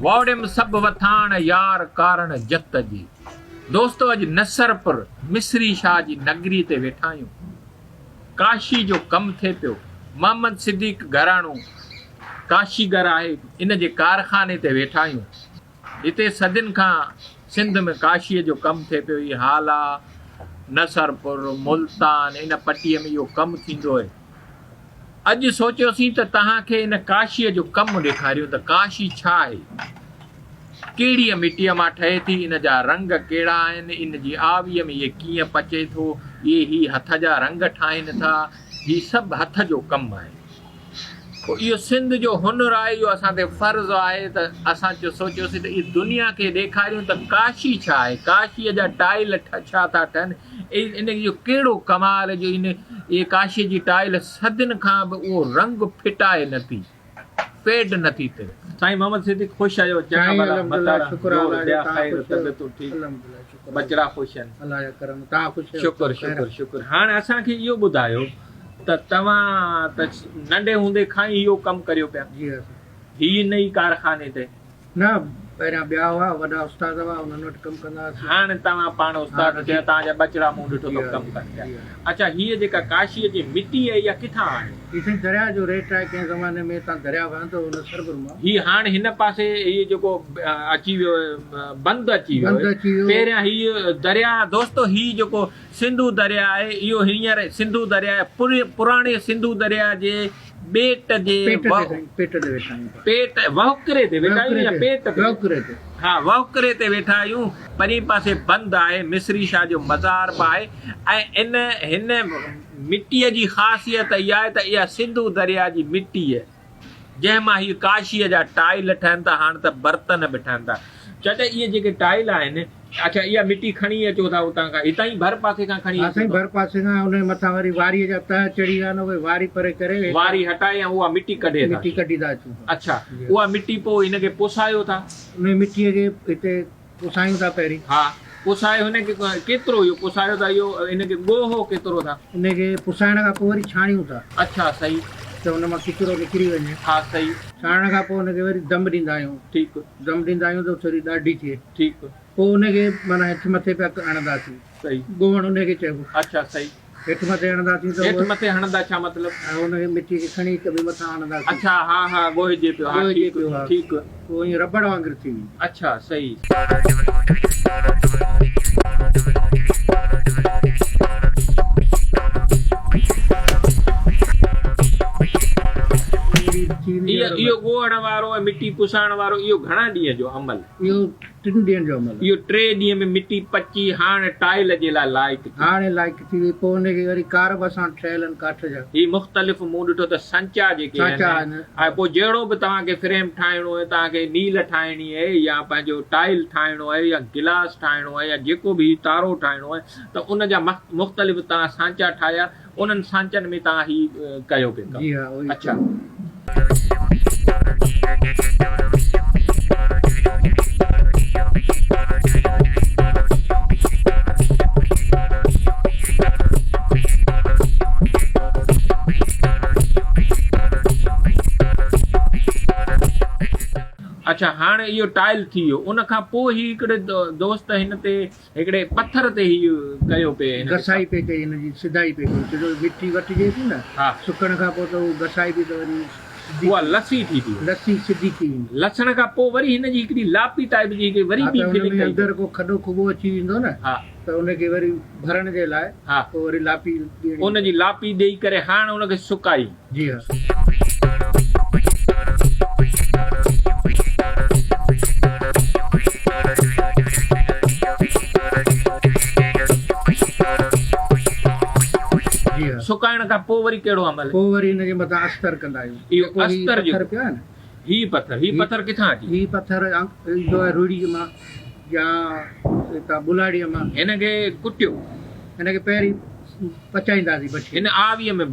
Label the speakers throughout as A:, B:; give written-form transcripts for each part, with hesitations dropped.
A: वाड़िम सब वथाण यार कारण जत जी। दोस्तों अज नसरपुर मिस्री शाह जी नगरी ते वेठा आहियूं। काशी जो कम थे पियो। मोहम्मद सिद्दीक घराणो काशीगर आहे, इन जे कारखाने ते वेठा आहियूं। हिते सदिन खां सिंध में काशीअ जो कम थे पियो। इहा हाला नसरपुर मुल्तान इन पटीअ में इहो कमु थींदो आहे। अॼु सोचियोसीं त तव्हांखे इन काशीअ जो कमु ॾेखारियूं त काशी छा आहे, कहिड़ीअ मिटीअ मां ठहे थी, इन जा रंग कहिड़ा आहिनि, इन जी आवीअ में इहे कीअं पचे थो, इहे हथ जा रंग ठाहिनि था, हीउ सभु हथ जो कमु आहे। पोइ इहो सिंध जो हुनुर आहे, इहो असां ते फ़र्ज़ु आहे त असां सोचियोसीं त इहा दुनिया खे ॾेखारियूं त काशी छा आहे, काशीअ जा टाइल छा था ठहनि, इन जो कहिड़ो कमाल जो इहे काशीअ जी टाइल सदिन खां बि उहो रंग फिटाए नथी, फेड नथी थिए। साईं मोहम्मद सिद्दीक ख़ुशि आहियो? बचड़ा ख़ुशि आहिनि? शुक्र शुक्र शुक्र। हाणे असांखे इहो ॿुधायो त तव्हां त नंढे हूंदे खां ई इहो कमु करियो पिया? हीअ नई कारखाने ते
B: न, पहिरियां ॿिया हुआ, वॾा उस्ताद हुआ, उन्हनि वटि कमु कंदा हुआसीं।
A: हाणे तव्हां पाण उस्ताद थिया, तव्हांजा बचड़ा मूं ॾिठो त कमु कनि पिया। अच्छा, हीअ जेका काशीअ जी मिटी आहे इहा किथां आहे?
B: हीअ दरिया जो रेट आहे। कंहिं ज़माने में तव्हां दरिया वहंदो हुन सरबर मां।
A: हीअ हाणे हिन पासे इहो जेको अची वियो बंदि अची वियो, पहिरियां हीअ दरिया दोस्तो हीअ जेको सिंधू दरिया आहे, इहो हींअर सिंधू दरिया पुराणे सिंधू दरिया जे पेट जे पेट वहुकरे ते वेठा आहियूं या पेट ते? हा, वहुकरे ते वेठा आहियूं। परी पासे बंदि आहे, मिस्री शाह जो मज़ार बि आहे। ऐं हिन मिटीअ जी ख़ासियत इहा आहे त इहा सिंधू दरिया जी मिटी आहे, जंहिंमां हीअ काशीअ जा टाइल ठहनि था। हाणे त बर्तन बि ठहनि था। चाचा, इहे जेके टाइल आहिनि, अच्छा इहा मिटी खणी अचो था उतां खां, हितां ई भर पासे खां खणी अचो?
B: भर पासे खां। उन मथां वरी वारीअ जा तह चढ़ी विया न, उहे वारी परे करे
A: वारी हटाए ऐं उहा मिटी कढे
B: था अचूं।
A: अच्छा, उहा मिटी पोइ हिनखे पुसायो था?
B: उन मिटीअ खे हिते पुसायूं था पहिरीं।
A: हा, पुसाए हुनखे केतिरो इहो पुसायो था? इहो हिनखे ॻोहो केतिरो था?
B: हिनखे पुसाइण खां पोइ वरी छाणियूं था।
A: अच्छा, सही।
B: त हुन मां किचिरो निकिरी वञे।
A: हा, सही।
B: छाणण खां पोइ हुनखे वरी दम ॾींदा आहियूं।
A: ठीकु।
B: दम ॾींदा आहियूं त थोरी ॾाढी थिए।
A: ठीकु।
B: पोइ हुनखे माना हेठि मथे पिया हणंदासीं।
A: सही।
B: ॻोहण हुनखे चइबो।
A: अच्छा, सही।
B: हेठि मथे हणंदासीं त
A: हेठि मथे हणंदा छा मतिलबु?
B: हुनखे मिटी खे खणी कभी मथां हणंदासीं।
A: अच्छा, हा हा, ॻोहिजे पियो। हा, ठीकु।
B: पोइ ईअं रबड़ वांगुरु थी वेंदी।
A: अच्छा, सही। इहो ॻोहण वारो ऐं मिटी पुसाइण वारो इहो घणा ॾींहं जो अमल?
B: इहो 3 ॾींहंनि जो अमल।
A: इहो 3 ॾींहं में मिटी पची हाणे टाइल जे लाइ लाइक़ु
B: थी वई। पोइ हुनखे वरी कारब सां ठहियल आहिनि काठ जा।
A: ही मुख़्तलिफ़ मूं ॾिठो त संचा जेके आहिनि, ऐं पोइ जहिड़ो बि तव्हांखे फ्रेम ठाहिणो आहे, तव्हांखे नील ठाहिणी आहे या पंहिंजो टाइल ठाहिणो आहे या गिलास ठाहिणो आहे या जेको बि तारो ठाहिणो आहे, त उन जा मुख़्तलिफ़ तव्हां सांचा ठाहिया, उन्हनि सांचनि में तव्हां ही कयो पिया। अच्छा। अच्छा, हाणे इहो टाइल थी वियो। उन खां पोइ ही हिकिड़े दोस्त हिन ते हिकिड़े पत्थर ते ही कयो पिए,
B: घसाई पे कई, हिन जी सिधाई पे कई। छो मिटी वटिजे थी न, सुकण खां पोइ त उहो घसाई बि त वरी उहा लसी थी लसी सिधी थी वेंदी। लसण खां पोइ वरी हिन जी हिकिड़ी लापी टाइप जी वरी बि अंदरि को खॾो खुॿो अची वेंदो न, त उनखे वरी भरण जे लाइ पोइ वरी लापी
A: उनजी लापी ॾेई करे हाणे उनखे सुकाई।
B: जी हा।
A: सुकाइण खां पोइ वरी कहिड़ो अमल?
B: पोइ वरी हिन जे मथां अस्तर कंदा आहियूं।
A: इहो अस्तर जो
B: पियो आहे न,
A: ही पत्थर किथां अची?
B: ही पत्थर ईंदो आहे रुड़ी मां या हितां बुलाड़ीअ मां।
A: हिनखे कुटियो,
B: हिनखे पहिरीं पचाईंदासीं बची
A: हिन आवीअ में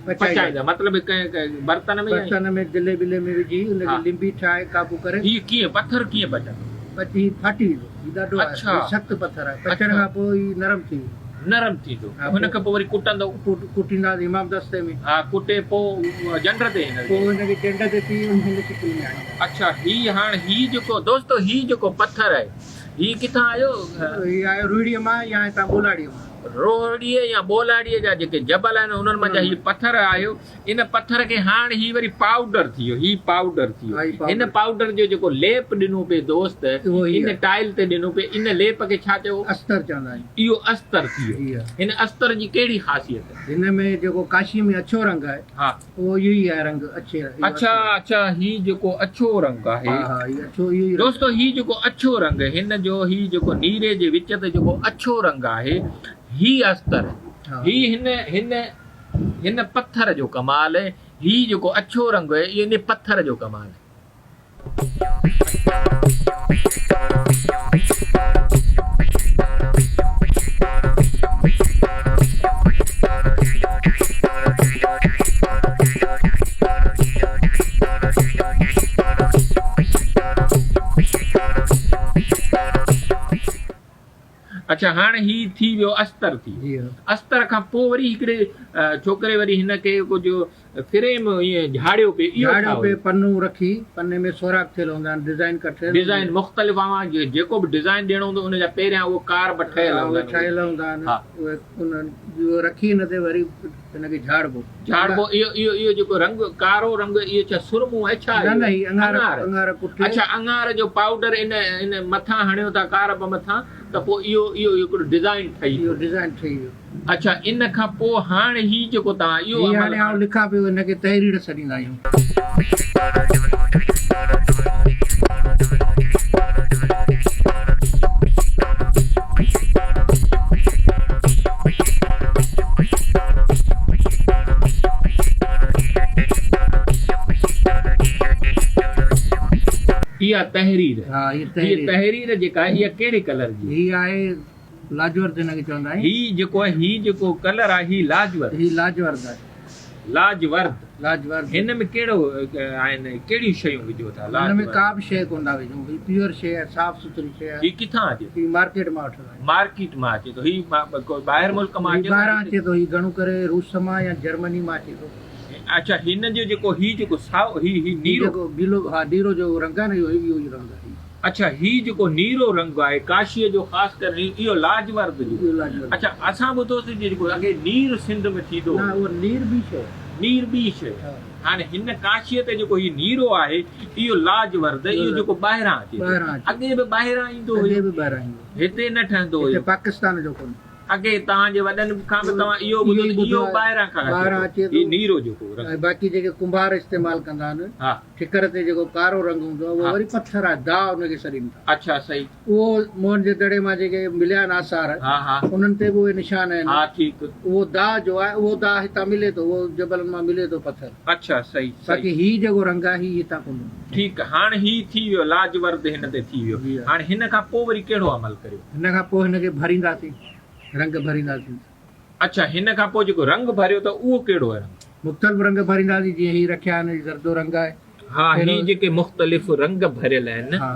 A: पचाईंदा मतिलबु कंहिं बर्तन में
B: बर्तन में दिले बिले में विझी
A: हा।
B: उनखे लिंबी ठाहे काबू करे
A: हीअ कीअं पत्थर कीअं पचंदो
B: पची फाटी वेंदो हीउ ॾाढो आहे
A: अच्छा।
B: हीउ सख़्तु पत्थर आहे पचण खां पोइ हीउ नरम थी वेंदो
A: नरम थींदो
B: हा,
A: हुन खां पोइ वरी कुटंदो
B: कुटींदासीं इमाम दस्ते में
A: हा कुटे पोइ जंड ते हिन
B: पोइ हुनखे टेंड ते पी हुनखे चिकनी में आणींदा
A: अच्छा हीअ हाणे हीअ जेको दोस्तो हीअ जेको पत्थर आहे हीअ किथां आयो
B: हीउ आहे रुड़ीअ मां या हितां बोलाड़ीअ मां
A: रोहड़ीअ या बोलाड़ीअ जा जेके जबल आहिनि उन्हनि मां हीअ पत्थर आयो इन पत्थर खे हाणे हीअ वरी पाउडर थी वियो हीअ पाउडर थी
B: हा, हीउ
A: वियो
B: पाउडर।
A: हिन पाउडर जो जेको लेप ॾिनो पिए दोस्त
B: उहो ई
A: इन
B: आहे।
A: टाइल ते ॾिनो पिए इन लेप खे छा चयो
B: अस्तर चवंदा आहियूं
A: इहो अस्तर थी वियो
B: हीअ
A: हिन अस्तर जी कहिड़ी ख़ासियत आहे
B: हिन में जेको काशी में अछो रंग आहे
A: हा
B: उहो इहो ई आहे रंग अच्छे इहो
A: अच्छा अच्छा हीअ जेको अछो रंग
B: हा
A: आहे
B: हा हीउ अछो इहो ई रंग
A: दोस्तो हीअ जेको अछो रंग हिन जो हीअ जेको नीरे जे विच ते जेको अछो रंग आहे हीअ अस्तर
B: हा।
A: हीअ हिन हिन हिन पत्थर जो कमाल आहे हीअ जेको अछो रंग आहे इहो इन पत्थर जो कमाल आहे अच्छा हाणे ही थी वियो अस्तर थी
B: जी हा
A: अस्तर खां पोइ वरी हिकिड़े छोकिरे वरी हिनखे कुझु फ्रेम ईअं झाड़ियो पिए इहो छा
B: झाड़ियो पे
A: हुयो?
B: पन्नू रखी पन्ने में सोराख थियल हूंदा आहिनि डिज़ाइन कठियल
A: डिज़ाइन मुख़्तलिफ़ आहे जेको बि डिज़ाइन ॾियणो हूंदो उनजा पहिरियां उहो कार ब ठहियल हूंदा आहिनि।
B: ठहियल हूंदा आहिनि
A: हा।
B: उहे उहो रखी हिन ते वरी हिनखे झाड़बो
A: झाड़बो इहो इहो इहो जेको रंग कारो रंग इहो छा सुरमो आहे छा
B: न
A: इहो?
B: न ही अंगार
A: अंगार।
B: अंगार कुटे
A: अच्छा अंगार जो पाउडर इन इन मथां हणियो था कार ब मथां त पोइ इहो इहो हिकिड़ो डिज़ाइन ठही
B: इहो
A: वियो
B: डिज़ाइन ठही वियो
A: अच्छा इन खां पोइ हाणे ही जेको तव्हां इहो
B: ही
A: अमल
B: हाणे आउं लिखां पियो हिनखे तहरीर छॾींदा आहियूं
A: इहा तहरीर
B: हा ही
A: हीअ
B: तहरीर
A: तहरीर जेका आहे इहा कहिड़े कलर जी
B: ही आहे लाजवर्द हिनखे चवंदा आहियूं
A: ही जेको आहे ही जेको कलर आहे ही लाजवर्द
B: ही लाजवर्द आहे
A: लाजवर्द
B: लाजवर्द
A: हिन में कहिड़ो आहिनि कहिड़ियूं शयूं विझो था
B: हिन में
A: लाजवर्द
B: का बि शइ कोन था विझूं ही प्योर शइ आहे साफ़ सुथरी शइ आहे
A: ही किथां अचे
B: ही मार्केट मां वठंदा आहियूं
A: मार्केट मां अचे थो ही कोई ॿाहिरि मुल्क मां
B: ही
A: अचे
B: ॿाहिरां
A: थो?
B: अचे थो ही घणो करे रूस मां या जर्मनी मां अचे थो
A: अच्छा हिन जो जेको ही जेको साओ ही
B: ही
A: नीरो
B: जेको बीलो हा नीरो जो रंग आहे न इहो इहो ई रंग आहे
A: अच्छा ही जेको नीरो रंग आहे काशीअ जो ख़ासि करे इहो लाजवर्द जो
B: इहो लाजवर्द
A: अच्छा असां ॿुधोसीं जेको अॻे नीर सिंध में थींदो
B: न उहो नीर बि शइ
A: नीर ॿी शइ
B: हा।
A: हाणे हिन काशीअ ते जेको ही नीरो आहे इहो लाजवर्द इहो जेको ॿाहिरां अचे थो।
B: ॿाहिरां अचे।
A: अॻे बि ॿाहिरां ईंदो
B: अॻे
A: हुयो
B: बि ॿाहिरां ईंदो
A: हिते न ठहंदो
B: हिते
A: हुयो
B: पाकिस्तान जो कोन्हे
A: अॻे तव्हांजे वॾनि खां बि तव्हां इहो ॿुधो
B: इहो ई
A: इहो
B: ॿुधो आहे।
A: ॿाहिरां खां
B: ॿाहिरां
A: अचे
B: अचे
A: थो। ही
B: थो।
A: नीरो जेको रंग
B: ऐं बाक़ी जेके कुंभार इस्तेमालु कंदा आहिनि
A: हा
B: ठिकर ते जेको कारो रंग हूंदो आहे
A: हा।
B: उहो वरी पत्थर आहे दाह हुनखे सॾीनि था
A: अच्छा सही
B: उहो मोहन जे दड़े मां जेके मिलिया आहिनि आसार
A: हा हा
B: उन्हनि ते बि उहे निशान आहिनि
A: हा ठीकु
B: उहो दाह जो आहे उहो दाह हितां मिले थो उहो जबलनि मां मिले थो पत्थर
A: अच्छा सही
B: बाक़ी
A: सही
B: ही जेको रंग आहे ही हितां कोन्हे
A: ठीकु आहे। हाणे ही थी वियो लाजवर्द हिन ते थी
B: जी
A: वियो
B: हा।
A: हाणे हिन खां पोइ वरी कहिड़ो अमल करियो
B: हिन खां पोइ हिनखे भरींदासीं रंग भरींदासीं
A: अच्छा हिन खां पोइ जेको रंग भरियो त उहो कहिड़ो आहे रंग
B: मुख़्तलिफ़ रंग भरींदासीं जीअं ही रखिया आहिनि ज़रदो रंग आहे
A: हा ही जेके मुख़्तलिफ़ रंग भरियल आहिनि
B: हा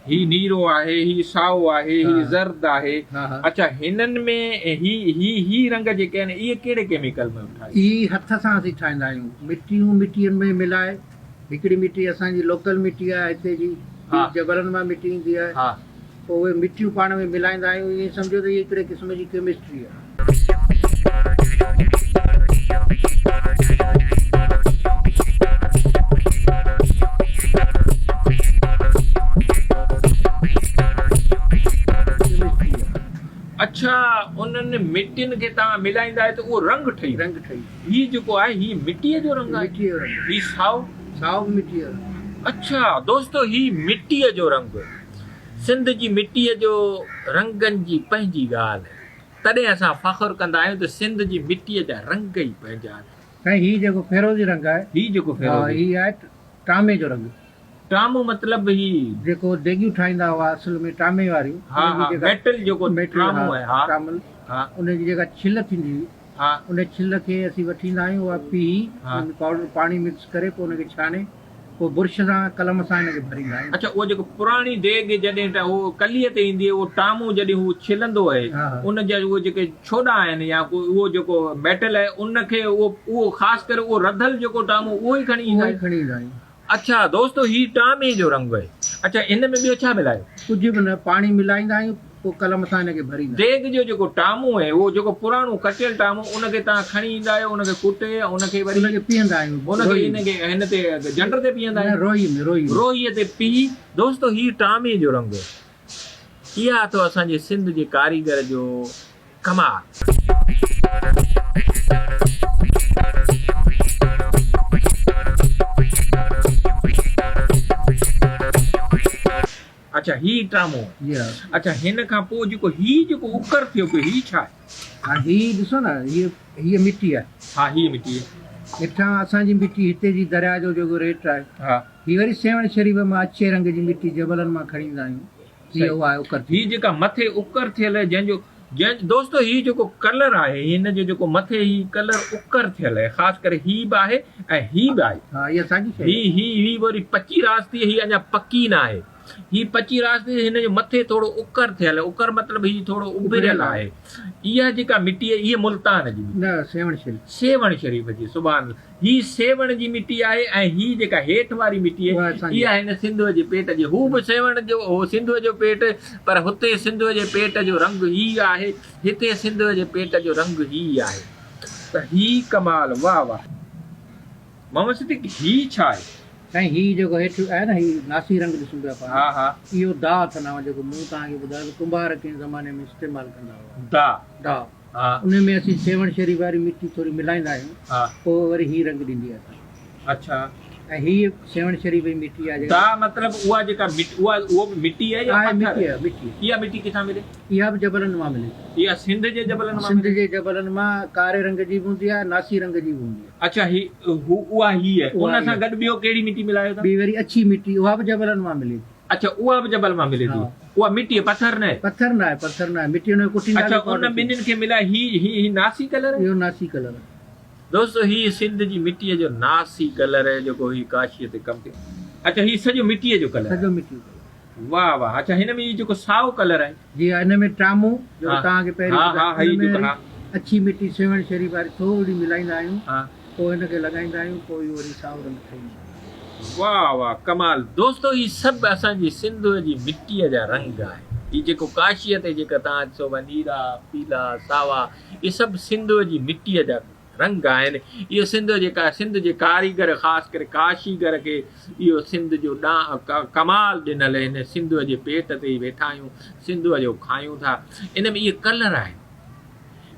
A: ही नीरो आहे ही साओ आहे ही
B: हा।
A: ज़र्द आहे
B: हा हा
A: अच्छा हिननि में ही रंग जेके आहिनि इहे कहिड़े केमिकल में ठाहे
B: ही हथ सां असीं ठाहींदा आहियूं मिटियुनि में मिलाए हिकिड़ी मिटी असांजी लोकल मिटी आहे हिते जी
A: हा।
B: जबलनि मां मिटी ईंदी आहे
A: हा
B: पोइ उहे मिटियूं पाण में मिलाईंदा आहियूं ईअं सम्झो त हीअ हिकिड़े क़िस्म जी केमिस्ट्री आहे केमिस्ट्री आहे
A: अच्छा उन्हनि मिटियुनि खे तव्हां मिलाईंदा आहियो त उहो रंग ठही वेंदो।
B: रंग ठही
A: ही जेको आहे ही मिटीअ जो रंग आहे
B: मिटीअ जो रंग
A: ही साओ
B: साओ बि मिटीअ जो रंग
A: अच्छा दोस्तो ही मिटीअ जो रंग सिंध जी मिटीअ जो रंगनि जी पंहिंजी ॻाल्हि आहे तॾहिं असां फ़ख्रु कंदा आहियूं त सिंध जी मिटीअ जा रंग ई पंहिंजा आहिनि
B: साईं ही जेको फेरोज़ी रंग आहे
A: ही जेको
B: हा,
A: फेरोज़ी
B: ही आहे टामे जो रंग
A: टामो मतिलब ही
B: जेको देगियूं ठाहींदा हुआ असुल में टामे वारियूं
A: हा हा
B: उनजी जेका
A: मेटल जेको
B: मेटल
A: टामो आहे हा
B: टामल
A: हा
B: उनजी जेका छिल थींदी हुई
A: हा
B: उन छिल खे असीं वठी ईंदा आहियूं, उहा पीही पाउडर पाणी मिक्स करे पोइ उनखे छाणे पोइ बुर्श सां कलम सां हिनखे भरींदा आहियूं।
A: अच्छा, उहो जेको पुराणी देग जॾहिं त उहो कलीअ ते ईंदी आहे, उहो टामू जॾहिं हू छिलंदो आहे उन जा उहे जेके छोड़ा आहिनि या उहो जेको मेटल आहे उनखे उहो ख़ासि करे उहो रधल जेको टामू उहो ई खणी ईंदा
B: आहियूं।
A: अच्छा दोस्तो, ही टामे जो रंग आहे। अच्छा, इन में ॿियो छा मिलायो?
B: कुझु बि न, पाणी मिलाईंदा आहियूं पोइ कलम सां हिनखे भरींदा।
A: देग जो जेको टामू आहे उहो जेको पुराणो कटियल टामू उनखे तव्हां खणी ईंदा आहियो, उनखे कुटे उनखे वरी
B: उनखे पीअंदा आहियूं,
A: उनखे इनखे हिन ते जंड ते पीअंदा आहियो, रोईअ ते पी। दोस्तो, ही टामे जो रंग आहे। इहा तो असांजे सिंध जे कारीगर जो कमाल। अच्छा, ही टामो। अच्छा, हिन खां पोइ जेको उकर थियो पियो, ही छा आहे?
B: हा, ही ॾिसो न, हीअ मिटी आहे।
A: हा, ही मिटी आहे।
B: हितां असांजी मिटी, हिते जी दरिया जो जेको रेट आहे,
A: हा,
B: ही वरी सेवण शरीफ़ मां अछे रंग जी मिटी जबलनि मां खणी ईंदा आहियूं। हीअ उहा आहे उकर।
A: ही जेका मथे उकर थियल आहे दोस्तो, ही जेको कलर आहे हिन जो जेको मथे ही कलर उकर थियल आहे, ख़ासि करे ही बि आहे ऐं ही बि आहे।
B: हा, इहा असांजी
A: ही वरी पची रास्ती, ही अञा पकी न आहे। ही पची रास्ते हिन जो मथे थोड़ो उकर थियल आहे। उकर मतिलब ही थोड़ो उभरियल आहे। इहा जेका मिटी आहे इहा मुल्तान जी
B: न,
A: सेवण शरीफ़ जी। सुभान। ही सेवण जी मिटी आहे ऐं ही जेका हेठि वारी मिटी आहे इहा हिन सिंधुअ जे पेट जी। हू बि सेवण जो, हो सिंधुअ जो पेट, पर हुते सिंधुअ जे पेट जो रंग ही आहे, हिते सिंधुअ जे पेट जो रंग ही आहे। त ही कमाल। वाह वाह मोहम्मद सिद्दीक, ही छा आहे?
B: साईं, ही जेको हेठि आहे न, ही नासी रंग ॾिसूं पिया पाण।
A: हा हा,
B: इहो दा अथनि, जेको मूं तव्हांखे ॿुधायो कुंभार कंहिं ज़माने में इस्तेमालु कंदा हुआ। दा
A: हा,
B: उन में असीं सेवण शरीफ़ वारी मिटी थोरी मिलाईंदा आहियूं। हा, पोइ वरी ही रंग ॾींदी आहे। अच्छा, ऐं ही सेवण शरीफ़ जी मिटी आहे।
A: दा मतलब उहा जेका उहो मिटी आहे या
B: मिटी आहे? मिटी।
A: इहा मिटी किथां मिले?
B: इहा बि जबलनि मां मिले।
A: इहा सिंध जे जबलनि मां?
B: सिंध जे जबलनि मां कारे रंग जी हूंदी आहे, नासी रंग जी हूंदी आहे।
A: अच्छा, ही उहा ही आहे। उन सां गॾु ॿियो कहिड़ी मिटी मिलायो था?
B: ॿी वरी अच्छी मिटी, उहा बि जबलनि मां मिले। अच्छा,
A: उहा बि जबल मां मिले थी। उहा मिटी पत्थर न आहे?
B: पत्थर न आहे, पत्थर न आहे, मिटी उन कुटींदा।
A: अच्छा, उन ॿिन्हिनि खे मिलाए ही नासी कलर आहे?
B: इहो नासी कलर आहे
A: दोस्तो। ही सिंध जी मिटीअ जो नासी कलर आहे जेको ही काशीअ ते कमु थियो। अच्छा, ही सॼो मिटीअ जो कलर?
B: सॼो मिटी।
A: वाह वाह। अच्छा, हिन में जेको साओ कलर आहे? जी,
B: हिन में टामू जो तव्हांखे पहिरीं अच्छी मिटी सेवण शरीफ़ वारी थोरी मिलाईंदा आहियूं, पोइ हिनखे लॻाईंदा आहियूं, पोइ वरी साओ रंग ठहींदो। वाह वाह कमाल। दोस्तो, ही सभु असांजी सिंध जी मिटीअ जा रंग आहे। ही जेको काशीअ ते जेका तव्हां ॾिसो नीरा, पीला, सावा, इहे सभु सिंध जी मिटीअ जा रंग आहिनि। इहो सिंध जे कारीगर, ख़ासि करे काशीगर खे इहो सिंध जो कमाल ॾिनल आहे। हिन सिंध जे पेट ते ई वेठा आहियूं, सिंध जो खायूं था। इन में इहे कलर आहिनि,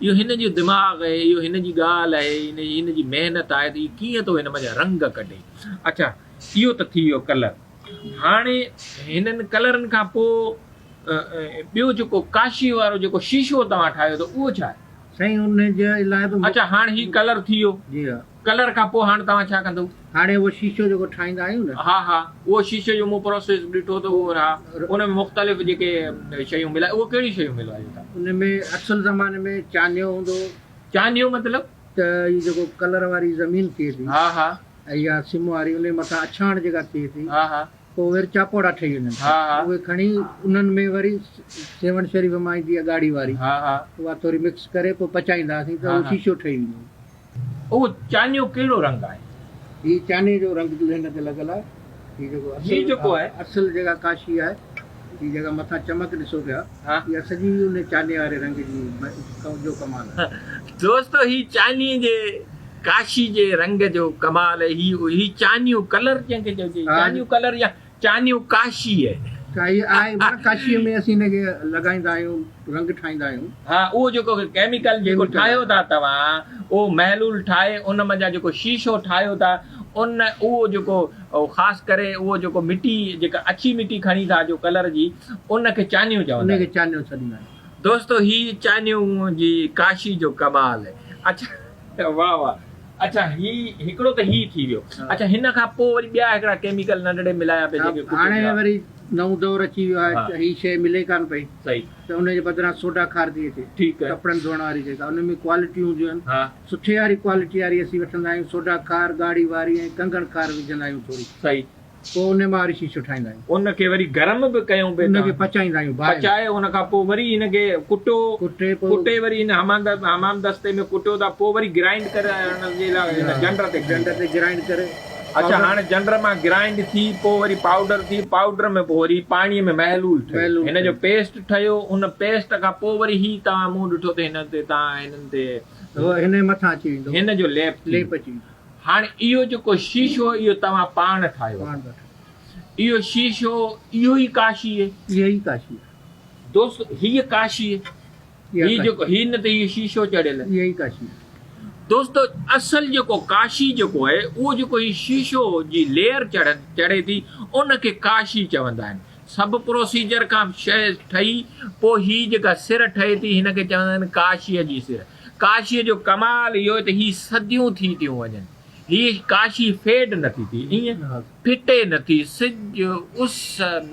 B: इहो हिन जो दिमाग़ आहे, इहो हिन जी ॻाल्हि आहे, हिन जी महिनत आहे त इहो कीअं थो हिन मज़ा रंग कढे। अच्छा, इहो त थी वियो कलर। हाणे हिननि कलरनि खां पोइ ॿियो जेको काशी वारो जेको शीशो तव्हां ठाहियो त उहो छा आहे? साईं, उन जे लाइ त
A: अच्छा, हाणे ही कलर थी वियो। जी हा। कलर खां पोइ हाणे तव्हां छा कंदव?
B: हाणे उहो शीशो जेको ठाहींदा आहियूं न।
A: हा हा, उहो शीशे जो मूं प्रोसेस ॾिठो त उहो उन में मुख़्तलिफ़ जेके शयूं मिलाए, उहो कहिड़ी शयूं मिलायूं था? उन में
B: असुल ज़माने में चानियो हूंदो।
A: चानियो मतिलब?
B: त इहो जेको कलर वारी ज़मीन थिए थी।
A: हा हा।
B: ऐं इहा सिम वारी, उन मथां अछाण जेका थिए थी।
A: हा हा। पोइ
B: वरी चापोड़ा ठही वञनि। हा हा। उहे खणी उन्हनि में वरी सेवण शरीफ़ मां ईंदी आहे ॻाढ़ी वारी। हा हा। उहा थोरी मिक्स करे पोइ पचाईंदासीं त उहो शीशो ठही वेंदो।
A: उहो चानियो कहिड़ो रंग आहे?
B: हीउ चाने जो रंग हिन ते लॻल आहे। हीउ जेको आहे असुल जेका काशी आहे, हीअ जेका मथां चमक ॾिसो पिया, इहा सॼी उन चाने वारे रंग जी जो कमाल आहे।
A: दोस्तो, ही चानी जे काशी जे रंग जो कमाल आहे। ही चानियो कलर जंहिंखे चइजे, चानियो कलर या चानियो काशी आहे।
B: काशीअ में असीं हिनखे लॻाईंदा आहियूं, रंग ठाहींदा आहियूं।
A: हा, उहो जेको केमिकल जेको ठाहियो था तव्हां, उहो महलूल ठाहे उन मज़ा जेको शीशो ठाहियो था, उहो जेको ख़ासि करे उहो जेको मिटी जेका अछी मिटी खणी था जो कलर जी, उनखे चानियो चवंदा आहिनि।
B: चानियो चवंदा आहिनि।
A: दोस्तो, ही चानियो जी काशी जो कमाल आहे। अच्छा, वाह वाह। अच्छा, हिकिड़ो त ही थी वियो। अच्छा, हिन खां पोइ वरी ॿिया हिकिड़ा केमिकल नंढड़े मिलाया पिया जेके
B: हाणे वरी नओं दौर अची वियो
A: हा।
B: आहे, ही शइ मिले कान पई
A: सही
B: त उनजे बदिरां सोडा खार थी अचे,
A: ठीकु आहे
B: कपिड़नि धोइण वारी जेका उन में क्वालिटियूं हूंदियूं आहिनि,
A: हा
B: सुठे वारी क्वालिटी वारी असीं वठंदा आहियूं, सोडा खार ॻाढ़ी वारी ऐं कंगण खार विझंदा आहियूं थोरी,
A: सही
B: पोइ उन मां वरी शीशो ठाहींदा आहियूं,
A: उनखे वरी गरम बि कयूं पिया
B: उनखे पचाईंदा आहियूं बाहि में।
A: पचाए उन खां पोइ वरी हिनखे कुटो
B: कुटे पोइ
A: कुटे वरी हिन हमाम दस्ते में कुटियो था, पोइ वरी ग्राइंड करे हुनजे लाइ हिन जंड ते
B: डंड ते ग्राइंड करे
A: अच्छा हाणे जंड मां ग्राइंड थी पोइ वरी पाउडर थी, पाउडर में पोइ वरी पाणीअ में महलूल
B: महलूल
A: हिन जो पेस्ट ठहियो, उन पेस्ट खां पोइ वरी ही तव्हां मूं ॾिठो त हिन ते तव्हां हिननि ते
B: हिन जे मथां अची वेंदो,
A: हिन जो लेप थी।
B: लेप अची वेंदो।
A: हाणे इहो जेको शीशो इहो तव्हां पाण ठाहियो,
B: पाण वठो।
A: इहो शीशो इहो ई काशी आहे
B: इहा ई काशी आहे,
A: दोस्त, हीअ काशी आहे,
B: इहा
A: ही
B: काशी-
A: जेको हिन ते इहो शीशो चढ़ियल आहे
B: इहा ई काशी आहे।
A: दोस्तो, असल जेको काशी जेको आहे उहो जेको ही शीशो जी लेयर चढ़े थी उनखे काशी चवंदा आहिनि। सभु प्रोसीजर खां शइ ठही पोइ ही जेका सिर ठहे थी हिनखे चवंदा आहिनि काशीअ जी सिर। काशीअ जो कमाल इहो त ही सदियूं थी थियूं वञनि, ही काशी फेड नथी थी, ईअं फिटे नथी, सिज उस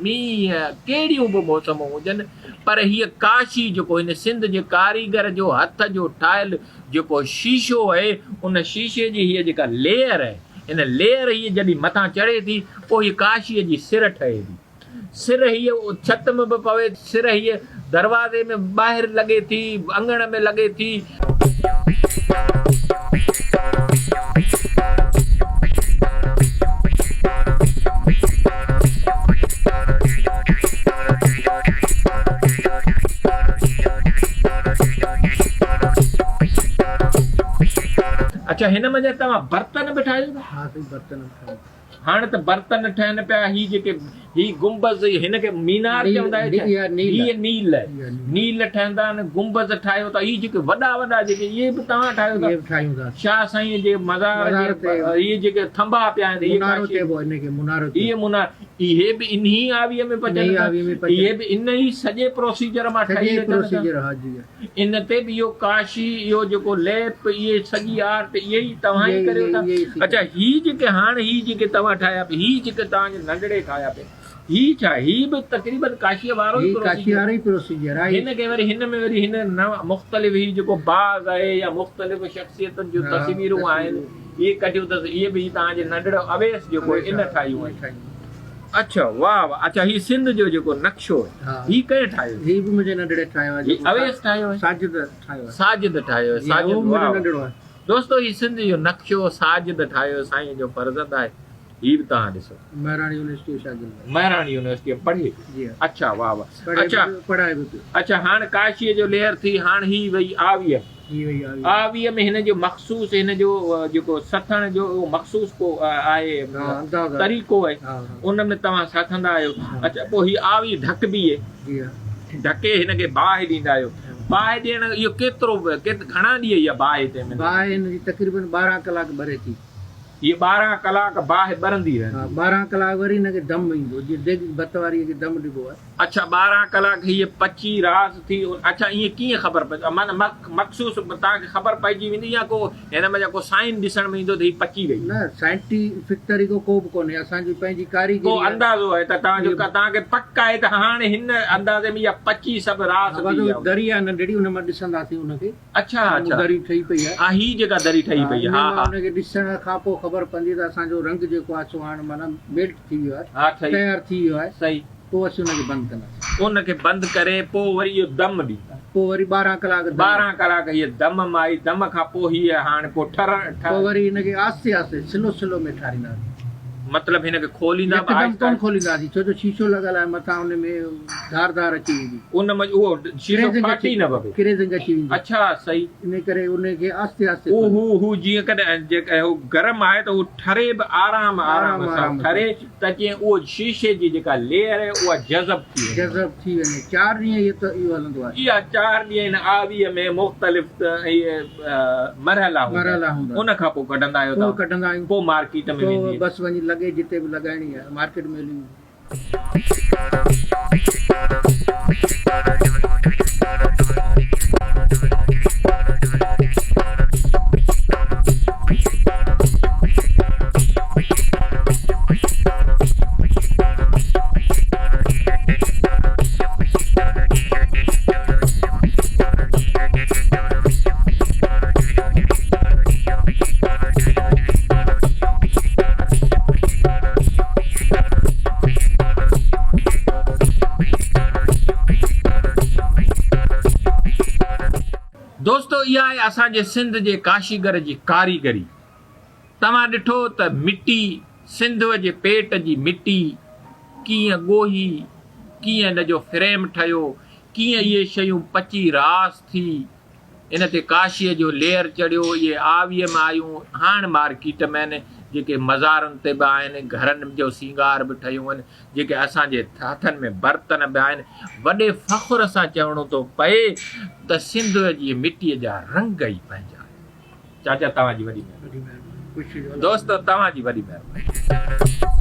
A: मींहं कहिड़ियूं बि मौसमूं हुजनि, पर हीअ काशी जेको हिन सिंध जे कारीगर जो हथ जो ठाहियल जेको शीशो आहे, उन शीशे जी हीअ जेका लेयर आहे, हिन लेयर हीअ जॾहिं मथां चढ़े थी पोइ हीअ काशीअ जी सिर ठहे थी। सिर हीअ छत में बि पवे, सिर हीअ दरवाज़े में ॿाहिरि लॻे थी, अंगण में लॻे थी। अच्छा, हिन में तव्हां बर्तन बि ठाहियो था?
B: हा साईं, बर्तन ठाहियूं।
A: हाणे त बर्तन ठहनि पिया, ही जेके ही गुंबज़ हिनखे मीनार चवंदा आहिनि,
B: इहा नील
A: हीअ
B: आहे।
A: नील आहे,
B: इहा नील।
A: नील ठहंदा आहिनि, गुंबज़ ठाहियो था, ही जेके वॾा वॾा जेके इहे बि तव्हां ठाहियो
B: इहे
A: था?
B: बि ठाहियूं था।
A: शाह साईं जे मज़ार
B: मज़ार
A: जे
B: ते
A: इहे जेके थंभा पिया आहिनि, इहे
B: मुनारो
A: काशी-
B: चइबो आहे हिनखे, मुनारो
A: इहे मुनार, इहे बि इन्ही आवीअ में पचनि
B: इन्ही
A: था?
B: आवीअ में पचनि।
A: इहे बि इन ई सॼे प्रोसीजर मां ठही
B: सॼे
A: अचनि था?
B: प्रोसीजर, हा जी
A: इन ते बि इहो काशी, इहो जेको लेप, इहे सॼी आर्ट इहे ई तव्हां ई करियो था?
B: इहे ई
A: अच्छा, ही जेके हाणे ही जेके तव्हां ठाहिया पिया, ही जेके तव्हांजे नंढड़े ठाहिया पिया, ही छा, ही बि तक़रीबन काशीअ वारो ई
B: ही काशी
A: procedure?
B: वारो ई प्रोसीजर आहे।
A: हिन खे वरी हिन में वरी हिन मुख़्तलिफ़ ही जेको बाग़ आहे या मुख़्तलिफ़ शख़्सियतुनि जूं
B: हा,
A: तस्वीरूं आहिनि, इहे कढियूं अथसि, इहे बि तव्हांजे नंढड़ो अवेस जेको इन ठाहियूं आहिनि। अच्छा, वाह वाह। अच्छा, ही सिंध जो जेको नक्शो
B: हा।
A: आहे, ही कंहिं ठाहियो?
B: ही बि मुंहिंजे नंढड़े ठाहियो आहे,
A: ही अवेस ठाहियो आहे?
B: साजिद ठाहियो आहे।
A: साजिद ठाहियो आहे,
B: जी, उहो
A: साजिद,
B: मुंहिंजो
A: वाह वाह।
B: नंढड़ो आहे।
A: दोस्तो, ही सिंध जो नक्शो साजिद ठाहियो, साईं जो फर्ज़ंद आहे, ही बि तव्हां ॾिसो,
B: महाराणी यूनिवर्सिटी शागिर्द।
A: महराणी यूनिवर्सिटी पढ़े।
B: जी हा।
A: अच्छा, वाह वाह।
B: पढ़ाई
A: अच्छा
B: बि- पढ़ाई बि पियो।
A: अच्छा, हाणे काशीअ जो लेयर थी, हाणे ही वई आवीअ,
B: ही वई आहे।
A: आवीअ में हिन जो मख़सूस, हिन जो जेको सथण जो मख़सूस को आहे,
B: हा, अंदाज़ आहे।
A: तरीक़ो आहे,
B: हा, हा।
A: उन में तव्हां सथंदा आहियो। अच्छा, पोइ ही आवी ढकबी आहे,
B: जी हा।
A: ढके हिनखे बाहि ॾींदा आहियो। बाहि ॾियण इहो केतिरो, घणा ॾींहं इहा बाहि हिते में?
B: बाहि हिनजी तक़रीबन 12 कलाक भरे थी।
A: ये 12 कलाक बाहि ॿरंदी
B: हा,
A: रहंदी।
B: 12 कलाक वरी हिनखे दम ईंदो, जीअं देगी भत वारी खे दम ॾिबो आहे।
A: अच्छा, 12 कलाक हीअ पची रास थी। अच्छा, ईअं कीअं ख़बर पए, माना मख़सूस तव्हांखे ख़बर पइजी वेंदी, या को हिन में जेको साइन ॾिसण में ईंदो त हीअ पची वई?
B: न, साइंटिफिक तरीक़ो को बि कोन्हे, असांजी पंहिंजी कारीगरी
A: को
B: आहे।
A: अंदाज़ो आहे त तव्हांजो तव्हांखे पक आहे त हाणे हिन अंदाज़े में इहा पची सभु रास
B: वॾो
A: थी आहे?
B: दरी आहे नंढड़ी, हुन मां ॾिसंदासीं हुनखे।
A: अच्छा अच्छा,
B: दरी ठही पई आहे।
A: हा, ही जेका दरी ठही पई आहे, हा हा
B: हुनखे ॾिसण खां पोइ ख़बर पवंदी त असांजो रंग जेको आहे सो हाणे माना मेल्ट थी वियो आहे,
A: हा, सही
B: तयारु थी वियो आहे।
A: सही।
B: पोइ असीं हुनखे बंदि कंदासीं।
A: उनखे बंदि करे पोइ वरी इहो दम ॾींदा।
B: पोइ वरी 12 कलाक दम।
A: 12 कलाक हीअ दम माई, दम खां पोइ हीअ हाणे पोइ
B: पोइ वरी हिनखे आस्ते आस्ते स्लो स्लो में ठारींदासीं।
A: मतिलबु हिनखे खोलींदा बि
B: हिकदमि
A: आहिस्ता
B: कोन खोलींदासीं, छो जो शीशो लॻल आहे मथां, हुन में धार धार अची वेंदी,
A: उन में उहो शीशो फाटी न पवे।
B: क्रेज़िंग अची वेंदी।
A: अच्छा, सही।
B: इन करे उनखे आस्ते आस्ते
A: हू जीअं कॾहिं जेका हू गरम आहे त उहो ठरे बि आराम आराम सां
B: आराम
A: ठरे, त जीअं उहो शीशे जी जेका लेयर आहे उहा जज़ब थी वञे।
B: जज़ब थी वञे। 4 ॾींहं इहो हलंदो आहे।
A: इहा 4 ॾींहं हिन आवीअ में मुख़्तलिफ़ इहे मरहला
B: हूंदा।
A: उन खां पोइ कढंदा आहियो
B: पोइ
A: तव्हां?
B: कढंदा आहियूं।
A: पोइ मार्केट में
B: पोइ
A: वेंदी
B: बसि वञी लॻे जिते बि लॻाइणी आहे, मार्केट में हली।
A: इहा आहे असांजे सिंध जे काशीगर जी कारीगरी। तव्हां ॾिठो त मिटी, सिंध जे पेट जी मिटी कीअं ॻोही, कीअं इन जो फ्रेम ठहियो, कीअं इहे शयूं पची रास थी, इन ते काशीअ जो लेयर चढ़ियो, इहे आवीअ में आयूं, हाणे मार्केट में आहिनि, जेके मज़ारनि ते बि आहिनि, घरनि जो सींगार बि ठहियूं आहिनि, जेके असांजे हथनि में बर्तन बि आहिनि। वॾे फ़ख़्र सां चवणो थो पए त सिंध जी मिटीअ जा रंग ई पंहिंजा। चाचा तव्हांजी वॾी महिरबानी। दोस्तो तव्हांजी वॾी महिरबानी।